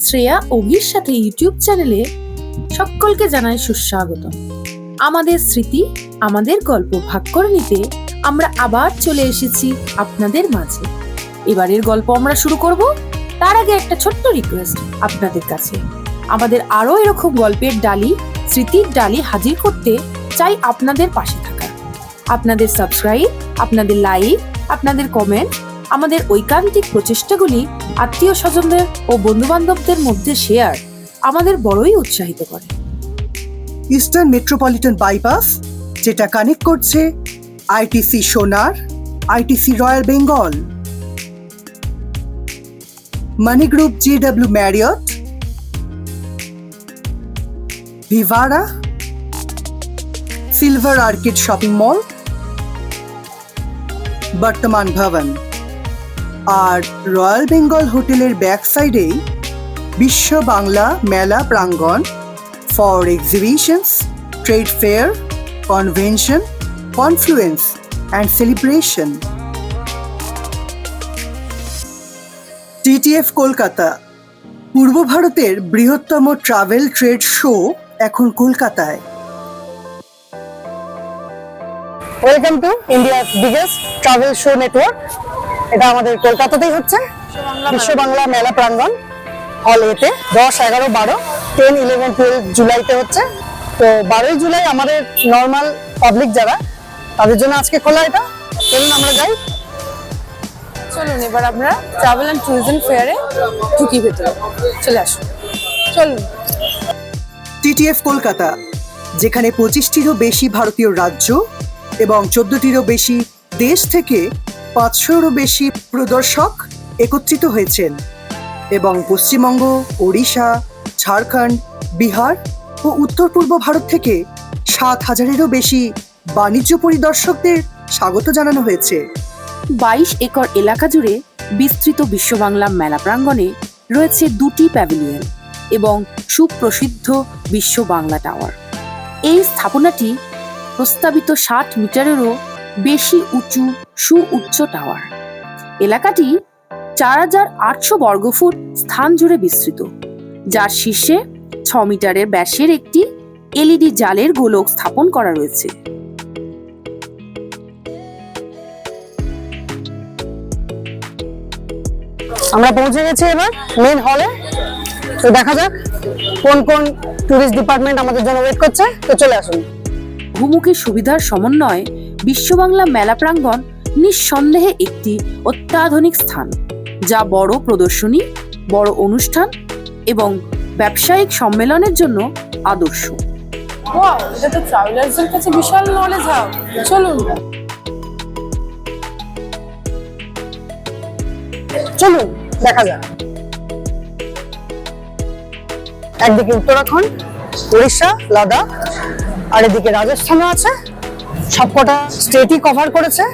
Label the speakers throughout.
Speaker 1: শ্রেয়া অভির সাথে ইউটিউব চ্যানেলে সকলকে জানাই সুস্বাগত। আমাদের স্মৃতি, আমাদের গল্প ভাগ করে নিতে আমরা আবার চলে এসেছি আপনাদের মাঝে। এবারের গল্প আমরা শুরু করব, তার আগে একটা ছোট্ট রিকোয়েস্ট আপনাদের কাছে। আমাদের আরো এরকম গল্পের ডালি, স্মৃতির ডালি হাজির করতে চাই আপনাদের পাশে থাকা। আপনাদের সাবস্ক্রাইব, আপনাদের লাইক, আপনাদের কমেন্ট আমাদের ঐকান্তিক প্রচেষ্টাগুলি আত্মীয় স্বজনদের ও বন্ধু বান্ধবদের মধ্যে শেয়ার আমাদের বড়ই উৎসাহিত করে।
Speaker 2: ইস্টার্ন মেট্রোপলিটন বাইপাস, যেটা কানেক্ট করছে ITC Sonar, ITC Royal Bengal, Mani group, JW Marriott, ভিভারা, Silver Arcade shopping mall, Bartaman Bhavan আর রয়্যাল বেঙ্গল হোটেলের ব্যাক সাইডেই বিশ্ব বাংলা মেলা প্রাঙ্গণ for exhibitions, trade fair, convention, confluence and celebration. TTF Kolkata, পূর্ব ভারতের বৃহত্তম ট্রাভেল ট্রেড শো এখন কলকাতায়।
Speaker 3: ওয়েলকাম টু ইন্ডিয়ার বিগেস্ট ট্রাভেল শো নেটওয়ার্ক। এটা আমাদের কলকাতাতেই হচ্ছে, বিশ্ব বাংলা মেলা প্রাঙ্গণ হল এতে 10, 11, 12, 10, 11, 12 জুলাইতে হচ্ছে। তো 12ই জুলাই আমাদের নর্মাল পাবলিক যারা, তাদের জন্য আজকে খোলা এটা। চলুন আমরা যাই।
Speaker 4: চলুন এবার আমরা ট্রাভেল অ্যান্ড ট্যুরিজম ফেয়ারে ঢুকি, ভেতরে চলে আসুন। চলুন।
Speaker 2: TTF কলকাতা, যেখানে 25টিরও বেশি ভারতীয় রাজ্য এবং 14টিরও বেশি দেশ থেকে 500রও বেশি প্রদর্শক একত্রিত হয়েছেন এবং পশ্চিমবঙ্গ, ওড়িশা, ঝাড়খণ্ড, বিহার ও উত্তর পূর্ব ভারত থেকে 7,000-এরও বেশি বাণিজ্য পরিদর্শকদের স্বাগত জানানো হয়েছে।
Speaker 1: 22 একর এলাকা জুড়ে বিস্তৃত বিশ্ব বাংলা মেলা প্রাঙ্গণে রয়েছে 2টি প্যাভিলিয়ন এবং সুপ্রসিদ্ধ বিশ্ব বাংলা টাওয়ার। এই স্থাপনাটি প্রস্তাবিত 60 মিটারেরও বেশি উঁচু সুউচ্চ টাওয়ার। এলাকাটি 4,800 বর্গফুট স্থান জুড়ে বিস্তৃত, যার শীর্ষে 6 মিটারের ব্যাসের একটি LED জালের গোলক স্থাপন করা রয়েছে।
Speaker 3: আমরা পৌঁছে গেছি এবার মেন হলে। তো দেখা যাক কোন কোন ট্যুরিস্ট ডিপার্টমেন্ট আমাদের জন্য ওয়েট করছে। তো চলে আসুন।
Speaker 1: বহুমুখী সুবিধার সমন্বয়ে বিশ্ব বাংলা মেলা প্রাঙ্গণ নিঃসন্দেহে একটি অত্যাধুনিক স্থান, যা বড় প্রদর্শনী, বড় অনুষ্ঠান এবং ব্যবসায়িক সম্মেলনের জন্য আদর্শ।
Speaker 4: ওয়াও, এটা তো ট্রাভেলারদের কাছে বিশাল নলেজ হাব। চলুন।
Speaker 3: চলুন দেখা যাক। একদিকে উত্তরাখণ্ড, উড়িষ্যা, লাদাখ, আর এদিকে রাজস্থানও আছে। সবকটা স্টেটই কভার করেছে।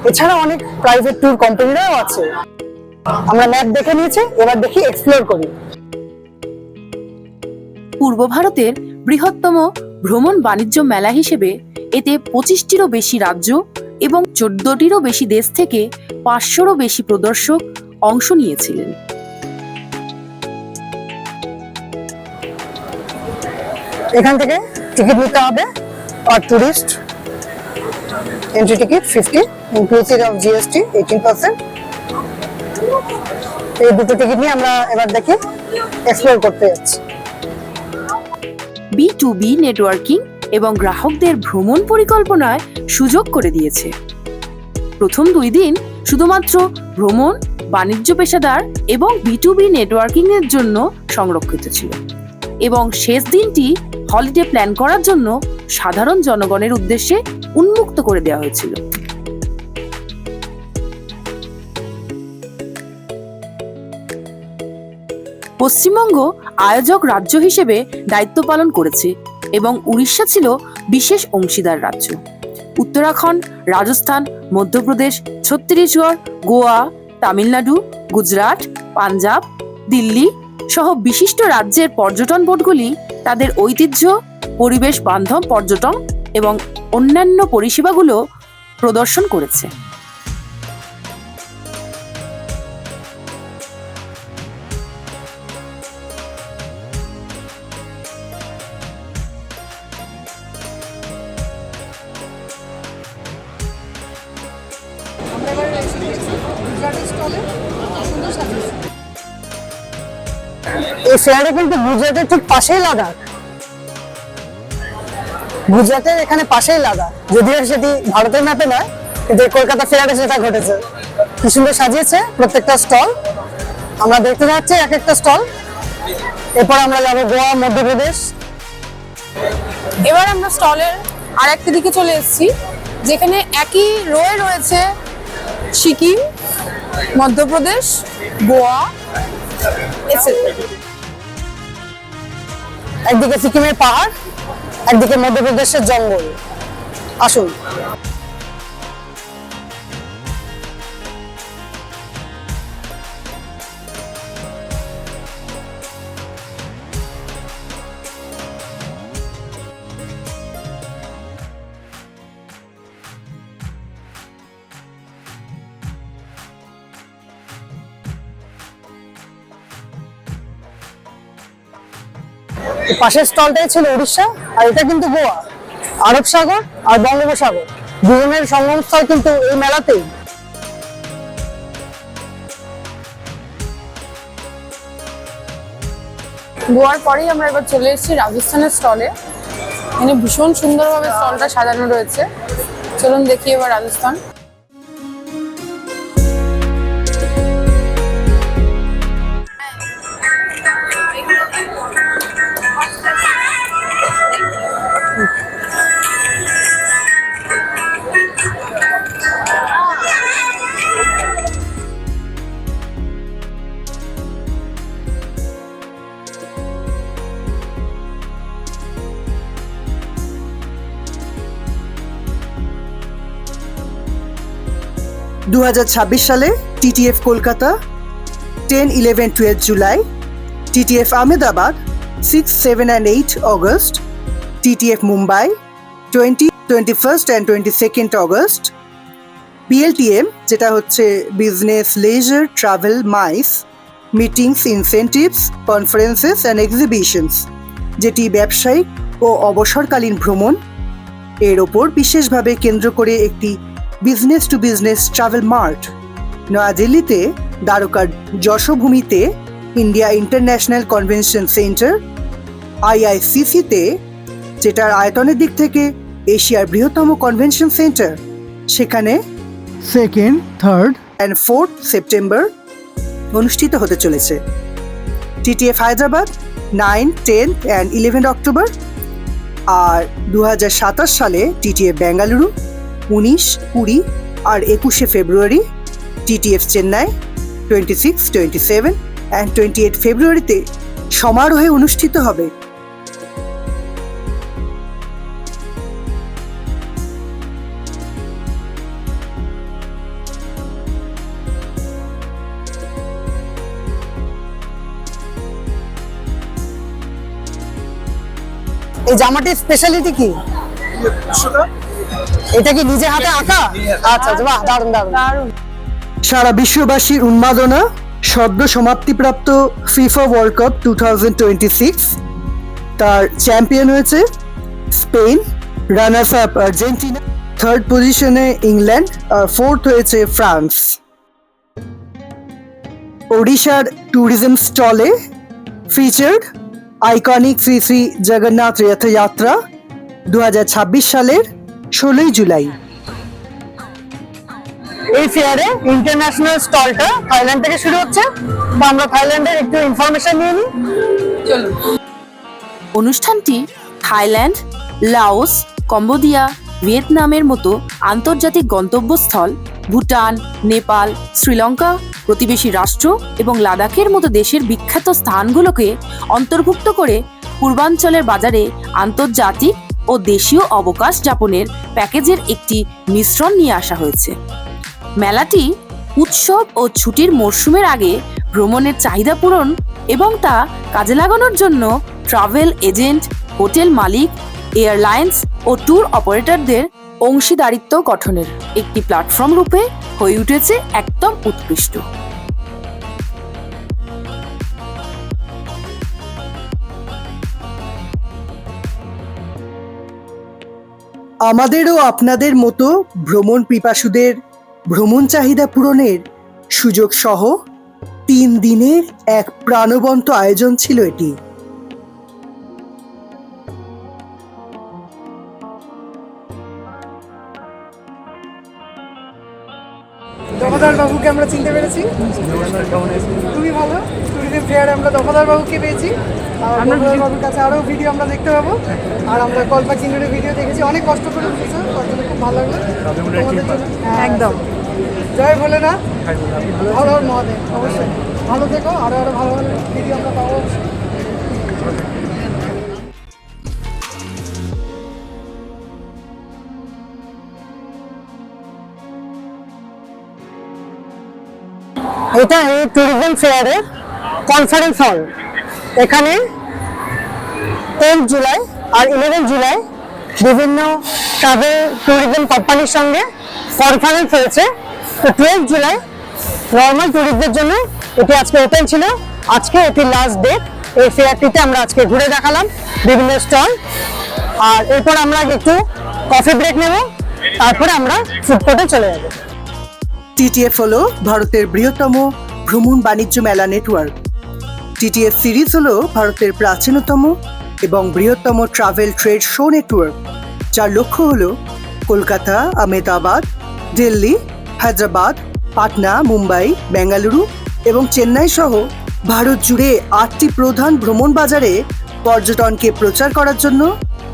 Speaker 3: এছাড়া অনেক প্রাইভেট ট্যুর কোম্পানিরাও আছে। আমরা ম্যাপ দেখে নিয়েছি, এবার দেখি এক্সপ্লোর করি।
Speaker 1: পূর্ব ভারতের বৃহত্তম ভ্রমণ বাণিজ্য মেলা হিসেবে এতে 25টিরও বেশি রাজ্য এবং 14টিরও বেশি দেশ থেকে 500রও বেশি প্রদর্শক অংশ নিয়েছিলেন।
Speaker 3: এখান থেকে টিকিট নিতে হবে। আর tourist entry ticket 50, inclusive of GST 18%। এই দুটো টিকিট নিয়ে আমরা এবার দেখি এক্সপ্লোর করতে যাচ্ছি।
Speaker 1: B2B নেটওয়ার্কিং এবং গ্রাহকদের ভ্রমণ পরিকল্পনায় সুযোগ করে দিয়েছে। প্রথম 2 দিন শুধুমাত্র ভ্রমণ, বাণিজ্য পেশাদার এবং B2B নেটওয়ার্কিং এর জন্য সংরক্ষিত ছিল এবং শেষ দিনটি হলিডে প্ল্যান করার জন্য সাধারণ জনগণের উদ্দেশ্যে উন্মুক্ত করে দেওয়া হয়েছিল। পশ্চিমবঙ্গ আয়োজক রাজ্য হিসেবে দায়িত্ব পালন করেছে এবং উড়িষ্যা ছিল বিশেষ অংশীদার রাজ্য। উত্তরাখণ্ড, রাজস্থান, মধ্যপ্রদেশ, ছত্তিশগড়, গোয়া, তামিলনাড়ু, গুজরাট, পাঞ্জাব, দিল্লি সহ বিশিষ্ট রাজ্যের পর্যটন বোর্ডগুলি তাদের ঐতিহ্য, পরিবেশ বান্ধব পর্যটন এবং অন্যান্য পরিষেবাগুলো প্রদর্শন করেছে।
Speaker 3: এই ফেয়ারে কিন্তু গুজরাটের ঠিক পাশেই লাদাখ, গুজরাটের এখানে পাশেই লাদাখ, যদিও সেটি ভারতের ম্যাপে নয়, কিন্তু এই কলকাতা ফেয়ারে সেটা ঘটেছে। কি সুন্দর সাজিয়েছে প্রত্যেকটা স্টল, আমরা দেখতে যাচ্ছি এক একটা স্টল। এরপর আমরা যাবো গোয়া, মধ্যপ্রদেশ।
Speaker 4: এবার আমরা স্টলের আর একটা দিকে চলে এসেছি, যেখানে একই রোয়ে রয়েছে সিকিম, মধ্যপ্রদেশ, গোয়া, এটসেট্রা।
Speaker 3: একদিকে সিকিমের পাহাড়, একদিকে মধ্যপ্রদেশের জঙ্গল। আসুন। পাশের স্টলটাই ছিল উড়িষ্যা, আর এটা কিন্তু গোয়া। আরব সাগর আর বঙ্গোপসাগর দুজনের সঙ্গমস্থল কিন্তু এই মেলাতেই।
Speaker 4: গোয়ার পরেই আমরা এবার চলে এসেছি রাজস্থানের স্টলে। এখানে ভীষণ সুন্দরভাবে স্টলটা সাজানো রয়েছে। চলুন দেখি এবার রাজস্থান।
Speaker 2: দু সালে TTF Kolkata 10, 11, 12 July, TTF Ahmedabad 6, 7 and 8 August, TTF Mumbai 20, 21st and 22nd August, BLTM যেটা হচ্ছে business leisure travel MICE, meetings, incentives, conferences and exhibitions, যেটি ব্যবসায়িক ও অবসরকালীন ভ্রমণ এর ওপর বিশেষভাবে কেন্দ্র করে একটি business to business travel mart. নয়াদিল্লিতে দ্বারকার যশোভূমিতে ইন্ডিয়া ইন্টারন্যাশনাল কনভেনশন সেন্টার আইআইসিসিতে, যেটার আয়তনের দিক থেকে এশিয়ার বৃহত্তম কনভেনশন সেন্টার, সেখানে 2nd, 3rd and 4th September অনুষ্ঠিত হতে চলেছে। টিটিএফ হায়দ্রাবাদ 9, 10 and 11 অক্টোবর, আর 2027 সালে টিটিএফ বেঙ্গালুরু 19, 20 আর 21শে ফেব্রুয়ারি, টিটিএফ চেন্নাই 26, 27 and 28 ফেব্রুয়ারিতে সমারোহে অনুষ্ঠিত হবে।
Speaker 3: এই জামাটির স্পেশালিটি কি? এটা কি নিজে হাতে আঁকা? আচ্ছা আচ্ছা, বাহ, দারুণ দারুণ।
Speaker 4: দারুণ।
Speaker 2: সারা বিশ্ববাসীর উন্মাদনা সদ্য সমাপ্তিপ্রাপ্ত ফিফা ওয়ার্ল্ড কাপ 2026, তার চ্যাম্পিয়ন হয়েছে Spain, runners up Argentina, third পজিশনে ইংল্যান্ড, আর ফোর্থ হয়েছে ফ্রান্স। ওড়িশার ট্যুরিজম স্টলে ফিচার্ড আইকনিক শ্রী শ্রী জগন্নাথ রথযাত্রা 2026 সালের 16 জুলাই।
Speaker 3: এই ফেয়ারে ইন্টারন্যাশনাল স্টলটা থাইল্যান্ড থেকে শুরু হচ্ছে, তো আমরা থাইল্যান্ডের একটু ইনফরমেশন নিয়ে নিই।
Speaker 4: চলুন।
Speaker 1: অনুষ্ঠানটি থাইল্যান্ড, লাওস, কম্বোডিয়া, ভিয়েতনামের মতো আন্তর্জাতিক গন্তব্যস্থল, ভুটান, নেপাল, শ্রীলঙ্কা, প্রতিবেশী রাষ্ট্র এবং লাদাখের মতো দেশের বিখ্যাত স্থানগুলোকে অন্তর্ভুক্ত করে পূর্বাঞ্চলের বাজারে আন্তর্জাতিক ও দেশীয় অবকাশ যাপনের প্যাকেজের একটি মিশ্রণ নিয়ে আসা হয়েছে। মেলাটি উৎসব ও ছুটির মরশুমের আগে ভ্রমণের চাহিদা পূরণ এবং তা কাজে লাগানোর জন্য ট্রাভেল এজেন্ট, হোটেল মালিক, এয়ারলাইন্স ও ট্যুর অপারেটরদের অংশীদারিত্ব গঠনের একটি প্ল্যাটফর্ম রূপে হয়ে উঠেছে একদম উৎকৃষ্ট।
Speaker 2: আমাদেরও আপনাদের মতো ভ্রমণ পিপাসুদের ভ্রমণ চাহিদা পূরণের সুযোগ সহ 3 দিনের এক প্রাণবন্ত আয়োজন ছিল এটি।
Speaker 3: দফাদার বাবুকে আমরা চিনতে পেরেছি। খুবই ভালো, ট্যুরিজম ফেয়ারে আমরা দফাদার বাবুকে পেয়েছি। আর দফাদার বাবুর কাছে আরও ভিডিও আমরা দেখতে পাবো। আর আমরা কল্পা কিন্নুরের ভিডিও দেখেছি, অনেক কষ্ট করে উঠেছে, তার জন্য খুব ভালো লাগলো তোমাদের জন্য।
Speaker 4: একদম।
Speaker 3: জয় ভোলেনাথ, হর হর মহাদেব। অবশ্যই ভালো থেকো, আরও আরও ভালো ভালো ভিডিও আমরা পাবো অবশ্যই। এটা এই ট্যুরিজম ফেয়ারের কনফারেন্স হল। এখানে 10 জুলাই আর 11 জুলাই বিভিন্ন ট্রাভেল ট্যুরিজম কোম্পানির সঙ্গে কনফারেন্স হয়েছে। তো 12 জুলাই নর্মাল ট্যুরিস্টদের জন্য এটি আজকে ওপেন ছিল। আজকে এটি লাস্ট ডেট। এই ফেয়ারটিতে আমরা আজকে ঘুরে দেখালাম বিভিন্ন স্টল। আর এরপর আমরা একটু কফি ব্রেক নেব, তারপরে আমরা ফুড কোর্টে চলে যাব।
Speaker 2: টিটিএফ হলো ভারতের বৃহত্তম ভ্রমণ বাণিজ্য মেলা নেটওয়ার্ক। টিটিএফ সিরিজ হলো ভারতের প্রাচীনতম এবং বৃহত্তম ট্রাভেল ট্রেড শো নেটওয়ার্ক, যার লক্ষ্য হলো কলকাতা, আহমেদাবাদ, দিল্লি, হায়দ্রাবাদ, পাটনা, মুম্বাই, বেঙ্গালুরু এবং চেন্নাই সহ ভারত জুড়ে 8টি প্রধান ভ্রমণ বাজারে পর্যটনকে প্রচার করার জন্য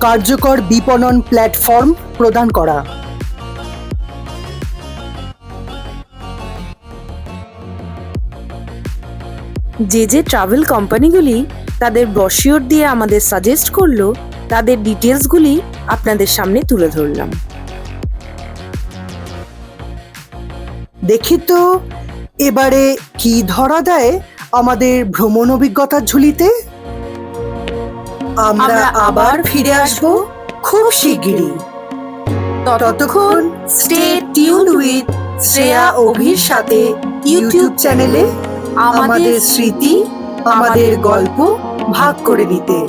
Speaker 2: কার্যকর বিপণন প্ল্যাটফর্ম প্রদান করা।
Speaker 1: যে যে ট্রাভেল কোম্পানিগুলি তাদের ব্রোশিওর দিয়ে আমাদের সাজেস্ট করলো, তাদের ডিটেলসগুলি আপনাদের সামনে তুলে ধরলাম।
Speaker 2: দেখি তো এবারে কি ধরা দেয় আমাদের ভ্রমণ অভিজ্ঞতার ঝুলিতে। আমরা আবার ফিরে আসব খুব শিগগিরই। ততক্ষণ স্টে টিউনড উইথ শ্রেয়া অভির সাথে ইউটিউব চ্যানেলে আমাদের স্মৃতি, আমাদের গল্প ভাগ করে নিতে।